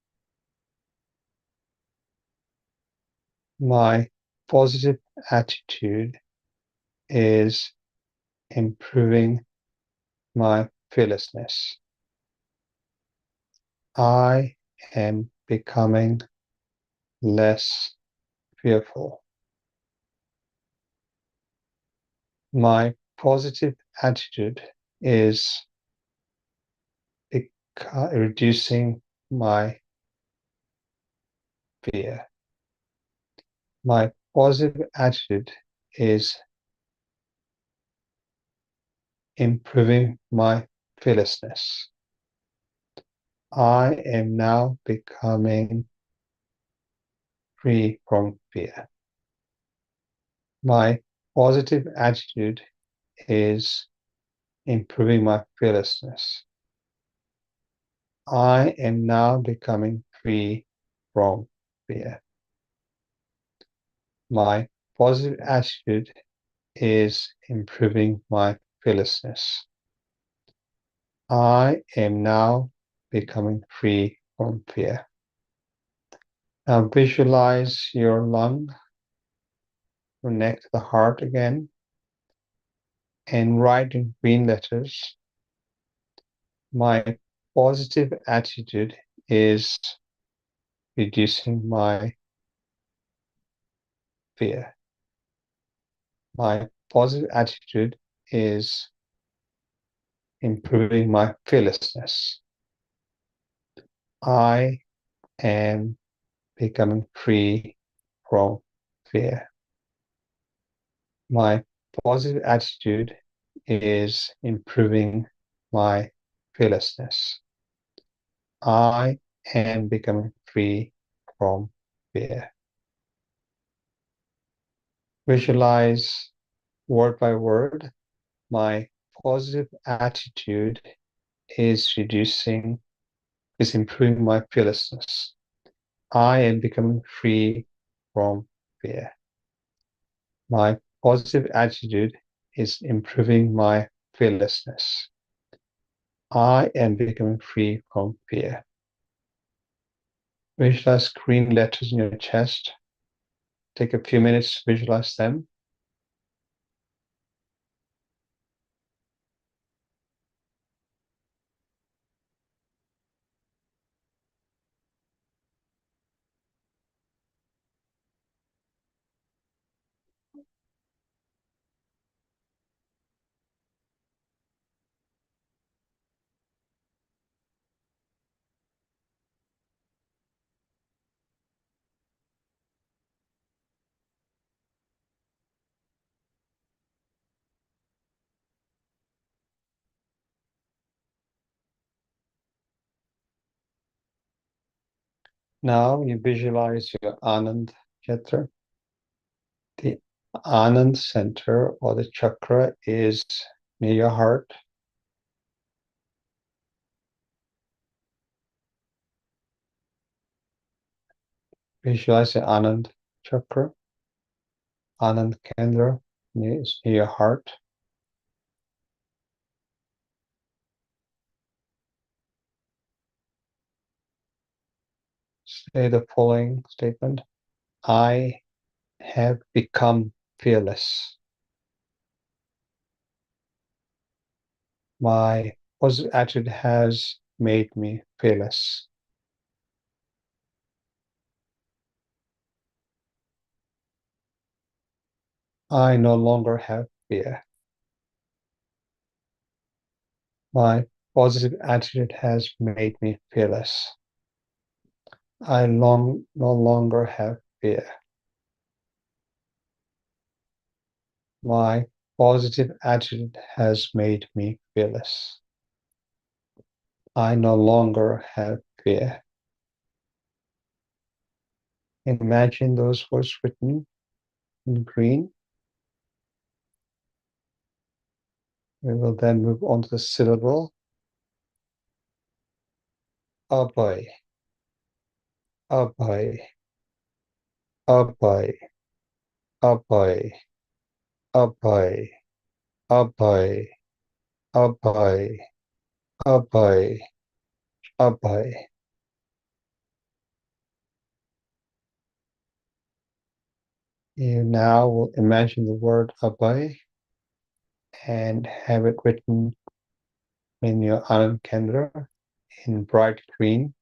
My positive attitude is improving my fearlessness. I am becoming less fearful. My positive attitude is reducing my fear. My positive attitude is improving my fearlessness. I am now becoming free from fear. My positive attitude is improving my fearlessness. I am now becoming free from fear. My positive attitude is improving my fearlessness. I am now becoming free from fear. Now visualize your lung connect to the heart again and write in green letters, my positive attitude is reducing my fear. My positive attitude is improving my fearlessness. I am becoming free from fear. My positive attitude is improving my fearlessness. I am becoming free from fear. Visualize word by word. My positive attitude is improving my fearlessness. I am becoming free from fear. My positive attitude is improving my fearlessness. I am becoming free from fear. Visualize green letters in your chest. Take a few minutes to visualize them. Now you visualize your Anand Kshetra. The Anand center or the chakra is near your heart. Visualize the Anand chakra, Anand Kendra is near your heart. Say the following statement. I have become fearless. My positive attitude has made me fearless. I no longer have fear. My positive attitude has made me fearless. I no longer have fear. My positive attitude has made me fearless. I no longer have fear. Imagine those words written in green. We will then move on to the syllable abhay, abhay, abhay, abhay, abhay, abhay, abhay, abhay, abhay. You now will imagine the word abhay and have it written in your Anand Kendra in bright green,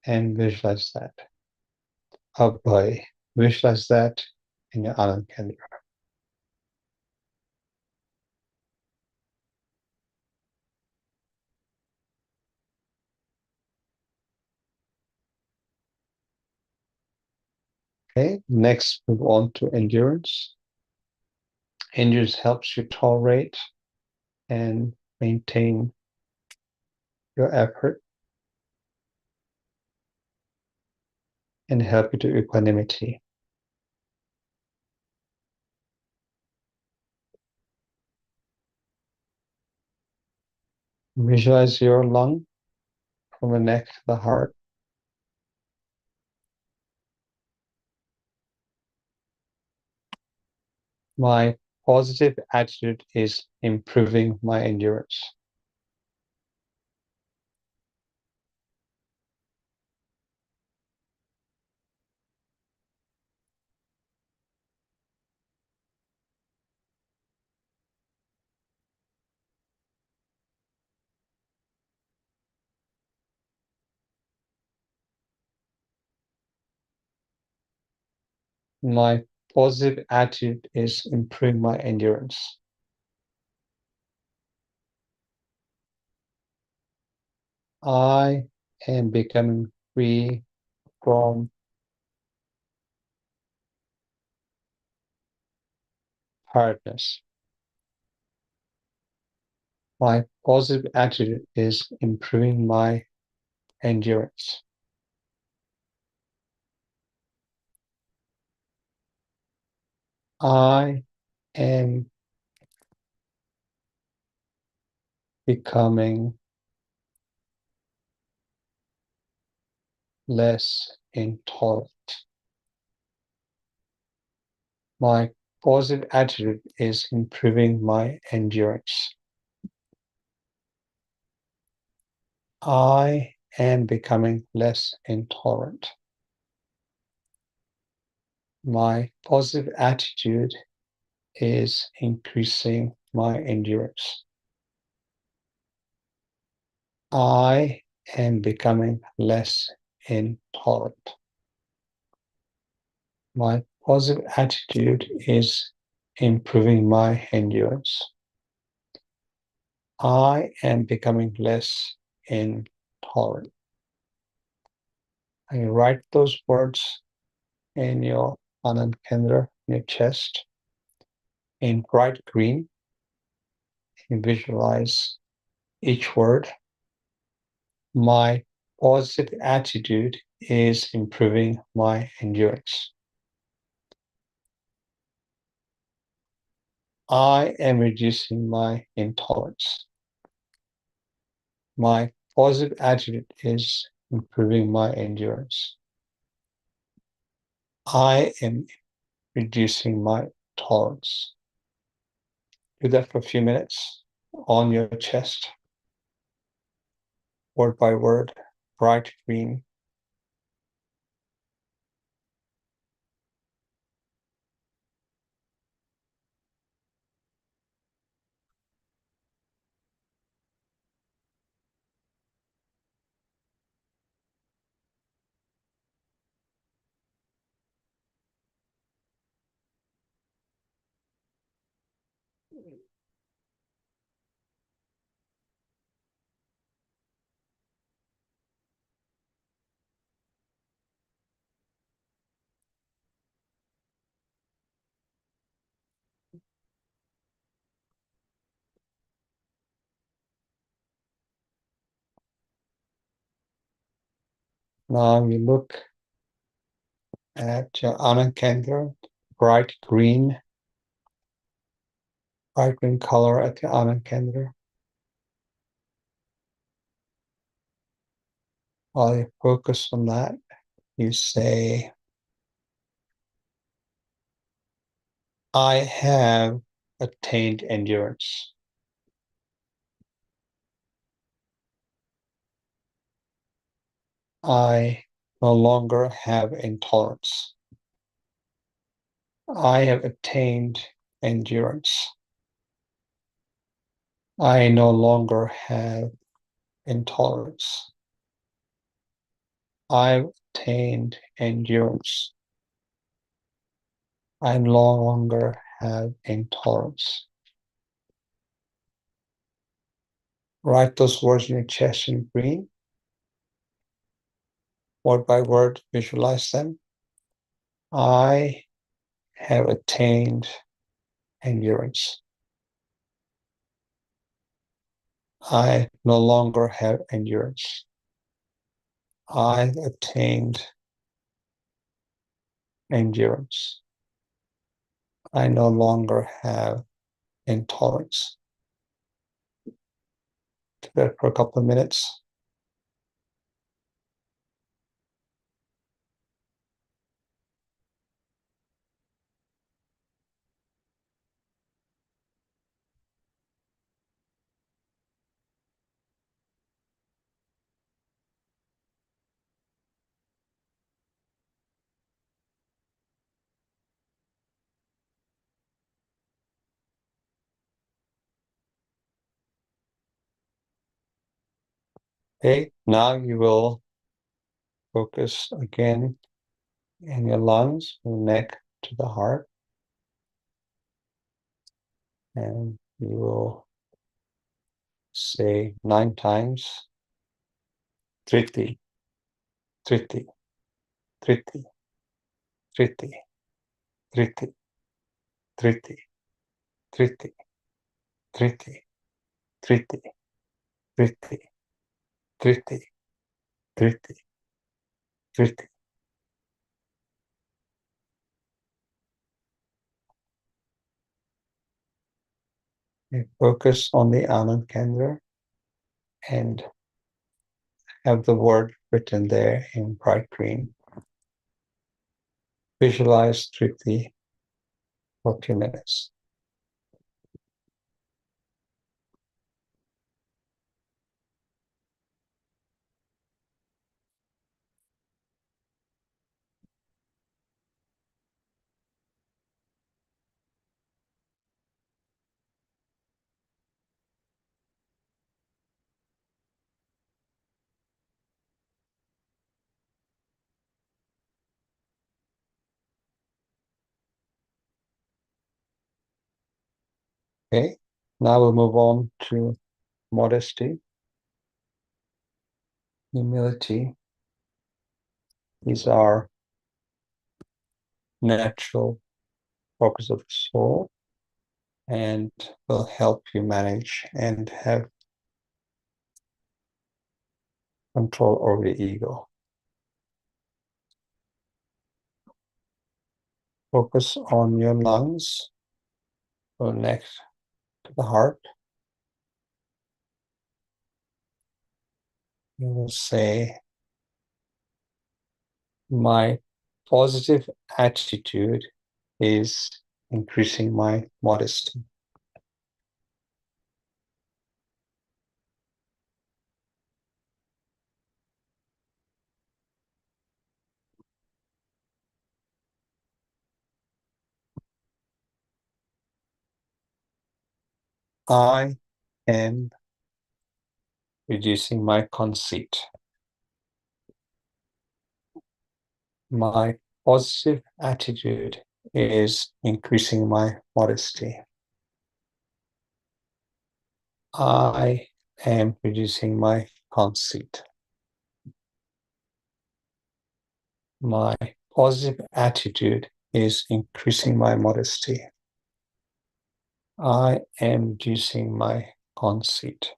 and visualize that. Abhay. Visualize that in your Anand Kendra. Okay, next move on to endurance. Endurance helps you tolerate and maintain your effort and help you to equanimity. Visualize your lung from the neck to the heart. My positive attitude is improving my endurance. My positive attitude is improving my endurance. I am becoming free from tiredness. My positive attitude is improving my endurance. I am becoming less intolerant. My positive attitude is improving my endurance. I am becoming less intolerant. My positive attitude is increasing my endurance. I am becoming less intolerant. My positive attitude is improving my endurance. I am becoming less intolerant. I write those words in your Anand Kendra, in your chest, in bright green. You visualize each word. My positive attitude is improving my endurance. I am reducing my intolerance. My positive attitude is improving my endurance. I am reducing my tolerance. Do that for a few minutes on your chest, word by word, bright green. Now you look at your Anand Kendra, bright green bright green color at the Anand Kendra. While you focus on that, you say, I have attained endurance. I no longer have intolerance. I have attained endurance. I no longer have intolerance. I've attained endurance. I no longer have intolerance. Write those words in your chest in green. Word by word, visualize them. I have attained endurance. I no longer have endurance. I've attained endurance. I no longer have intolerance. Do that for a couple of minutes. Okay, now you will focus again in your lungs, from the neck to the heart. And you will say 9 times, Triti, Triti, Triti, Triti, Triti, Triti, Triti, Triti, Triti, Triti, Triti, Triti, Triti. You focus on the Anand Kendra and have the word written there in bright green. Visualize Triti for a few minutes. Okay, now we'll move on to modesty, humility. These are natural focus of the soul and will help you manage and have control over the ego. Focus on your lungs, from the neck to the heart. You will say, my positive attitude is increasing my modesty. I am reducing my conceit. My positive attitude is increasing my modesty. I am reducing my conceit. My positive attitude is increasing my modesty. I am reducing my conceit.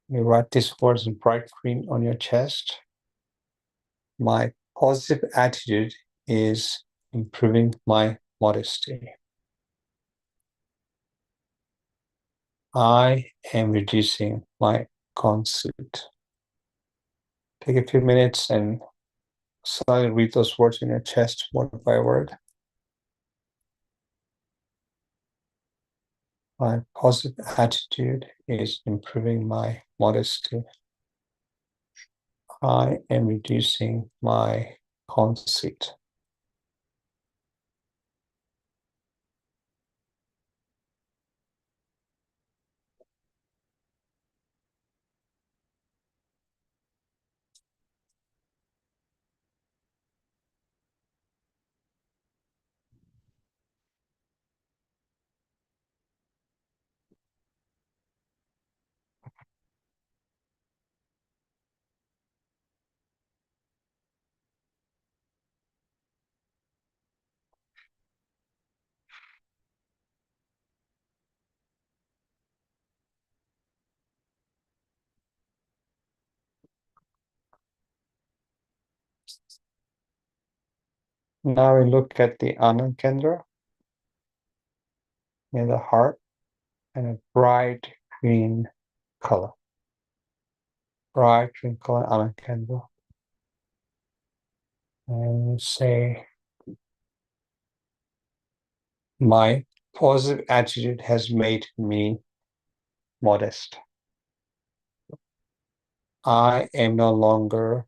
You write these words in bright green on your chest. My positive attitude is improving my modesty. I am reducing my conceit. Take a few minutes and slowly read those words in your chest word by word. My positive attitude is improving my modesty. I am reducing my conceit. Now we look at the Anand Kendra in the heart and a bright green color. Bright green color Anand Kendra. And say, my positive attitude has made me modest. I am no longer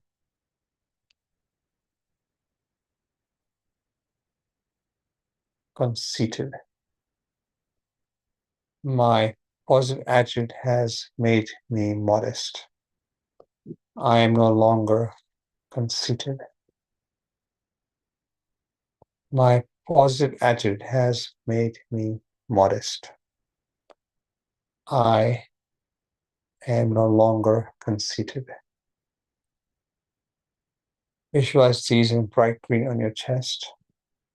conceited. My positive attitude has made me modest. I am no longer conceited. My positive attitude has made me modest. I am no longer conceited. Visualize these in bright green on your chest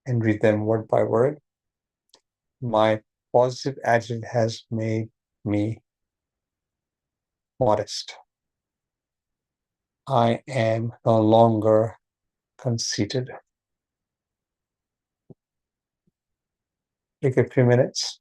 and read them word by word. My positive attitude has made me modest. I am no longer conceited. Take a few minutes.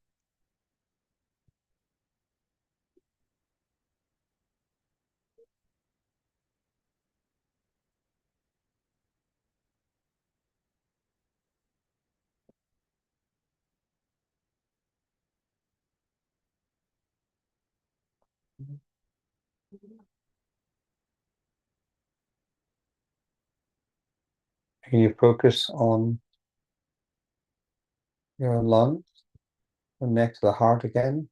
And you focus on your lungs, next to the heart again.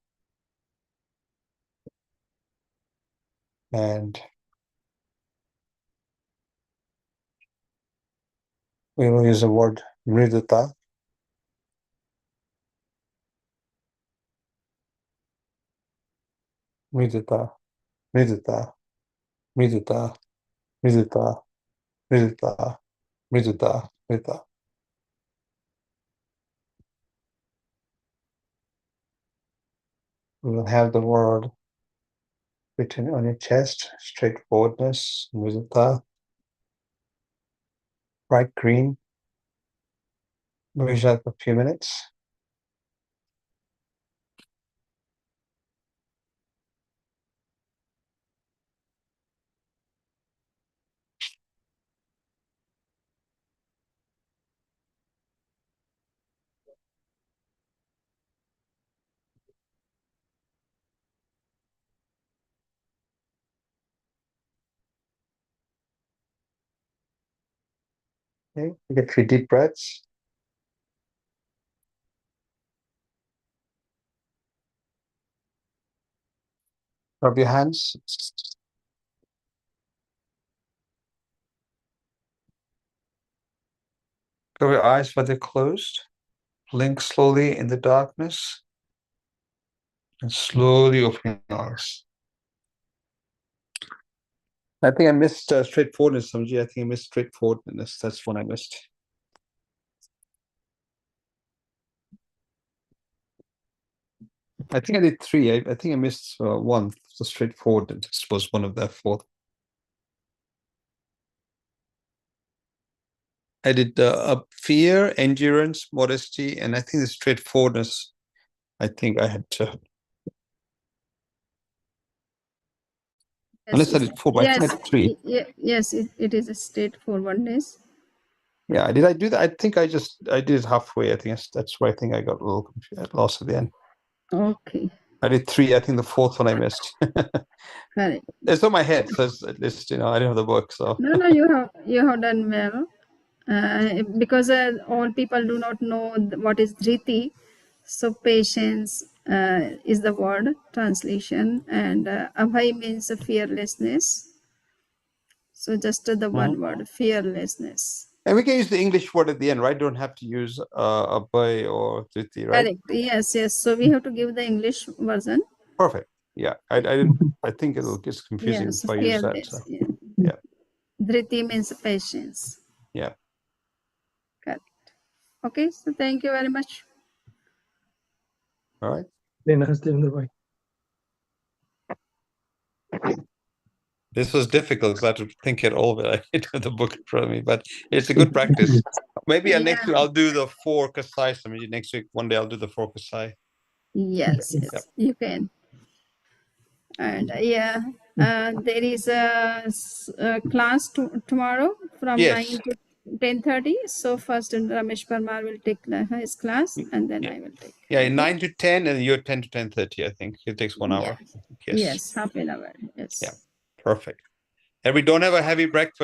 And we will use the word mridita. Mridita, mridita, mridita, mridita, mridita, mridita, mridita. We will have the word written on your chest, straightforwardness, mudita, bright green. Visualize for a few minutes. Okay, you get 3 deep breaths. Rub your hands. Cover your eyes while they're closed. Blink slowly in the darkness. And slowly open your eyes. I think I missed straightforwardness, Samji. I think I missed straightforwardness. That's one I missed. I think I did 3. I think I missed 1. So straightforwardness was one of the 4. I did fear, endurance, modesty, and I think the straightforwardness. I think I had to. Unless I did 4, but I think I did 3. Yes, it is a straightforwardness. Yeah, did I do that? I think I did it halfway. I think that's why I think I got a little confused, lost at the end. Okay, I did 3. I think the 4th one I missed. correct. It's on my head, so it's, at least I don't have the book. So No, you have done well. Because all people do not know what is dhriti, so patience is the word translation, and abhay means fearlessness. So just the one word, fearlessness. and we can use the English word at the end, right? Don't have to use abhay or triti, right? Correct. Yes. So we have to give the English version. Perfect. Yeah, I didn't. I think it'll get confusing Yes, if I use that. fearless. So. Yeah. Yeah. Dhriti means patience. Yeah. Correct. Okay. So thank you very much. All right. This was difficult because I had to think it all of it. I didn't have the book in front of me, but it's a good practice. Maybe next week I'll do the 4 kasai. So maybe next week, one day I'll do the 4 kasai. Yes, Yep. you can. And there is a class tomorrow from Yes. 9 to 10:30. So first Ramesh Parmar will take his class, and then I will take. Yeah, 9 to 10, and you're 10 to 10:30. I think it takes 1 hour. Yes, half an hour. Yes. Yeah, perfect. And we don't have a heavy breakfast.